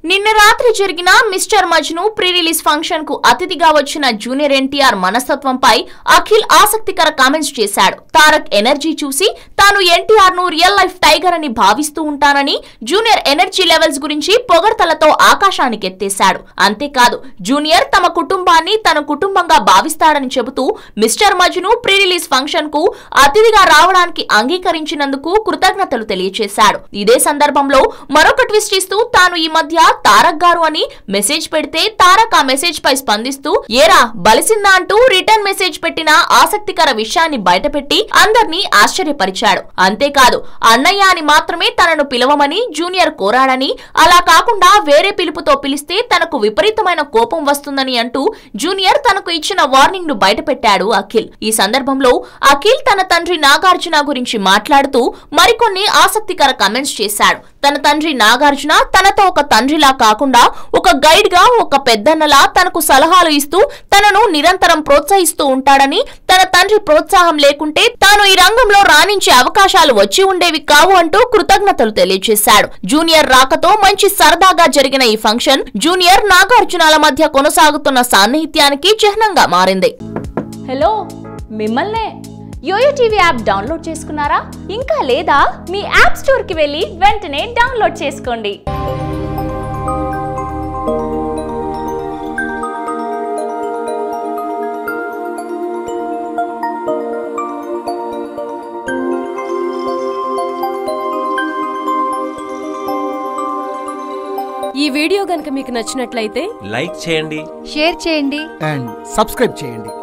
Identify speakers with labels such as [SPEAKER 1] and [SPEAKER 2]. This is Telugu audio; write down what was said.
[SPEAKER 1] నిన్న రాత్రి జరిగిన mister Majnu pre release function కు అతిథిగా వచ్చిన జూనియర్ ఎన్టీఆర్ మనస్తత్వంపై అఖిల్ ఆసక్తికర కామెంట్స్ చేశాడు. తారక్ ఎనర్జీ చూసి తాను ఎన్టీఆర్ ను రియల్ లైఫ్ టైగర్ అని భావిస్తూ ఉంటానని, జూనియర్ ఎనర్జీ లెవెల్స్ గురించి పొగడ్తలతో ఆకాశానికి ఎత్తేశాడు. అంతేకాదు, జూనియర్ తమ కుటుంబాన్ని తన కుటుంబంగా భావిస్తాడని చెబుతూ mister Majnu pre release function కు అతిథిగా రావడానికి అంగీకరించినందుకు కృతజ్ఞతలు తెలియజేశాడు. ఇదే సందర్భంలో మరొక ట్విస్ట్ ఇస్తూ తాను ఈ మధ్య తారక్ గారు అని మెసేజ్ పెడితే తారక్ ఆ మెసేజ్ పై స్పందిస్తూ ఏరా బలిసిందా అంటూ రిటర్న్ మెసేజ్ పెట్టిన ఆసక్తికర విషయాన్ని బయటపెట్టి అందర్నీ ఆశ్చర్యపరిచాడు. అంతేకాదు, అన్నయ్య అని మాత్రమే తనను పిలవమని జూనియర్ కోరాడని, అలా కాకుండా వేరే పిలుపుతో పిలిస్తే తనకు విపరీతమైన కోపం వస్తుందని అంటూ జూనియర్ తనకు ఇచ్చిన వార్నింగ్ ను బయటపెట్టాడు అఖిల్. ఈ సందర్భంలో అఖిల్ తన తండ్రి నాగార్జున గురించి మాట్లాడుతూ మరికొన్ని ఆసక్తికర కామెంట్స్ చేశాడు. తన తండ్రి నాగార్జున తనతో ఒక తండ్రిలా కాకుండా ఒక గైడ్ గా, ఒక పెద్దన్నలా తనకు సలహాలు ఇస్తూ తనను నిరంతరం ప్రోత్సహిస్తూ ఉంటాడని, తన తండ్రి ప్రోత్సాహం లేకుంటే తాను ఈ రంగంలో రాణించే అవకాశాలు వచ్చి ఉండేవి కావు అంటూ కృతజ్ఞతలు తెలియజేశాడు. జూనియర్ రాకతో మంచి సరదాగా జరిగిన ఈ ఫంక్షన్ జూనియర్ నాగార్జునాల మధ్య కొనసాగుతున్న సాన్నిహిత్యానికి చిహ్నంగా మారింది.
[SPEAKER 2] హలో, మిమ్మల్నే యోయో టీవీ యాప్ డౌన్లోడ్ చేసుకున్నారా? ఇంకా లేదా? మీ యాప్ స్టోర్ కి వెళ్ళి వెంటనే డౌన్లోడ్ చేసుకోండి.
[SPEAKER 3] ఈ వీడియో గనుక మీకు నచ్చినట్లయితే
[SPEAKER 4] లైక్ చేయండి,
[SPEAKER 5] షేర్ చేయండి
[SPEAKER 6] అండ్ సబ్స్క్రైబ్ చేయండి.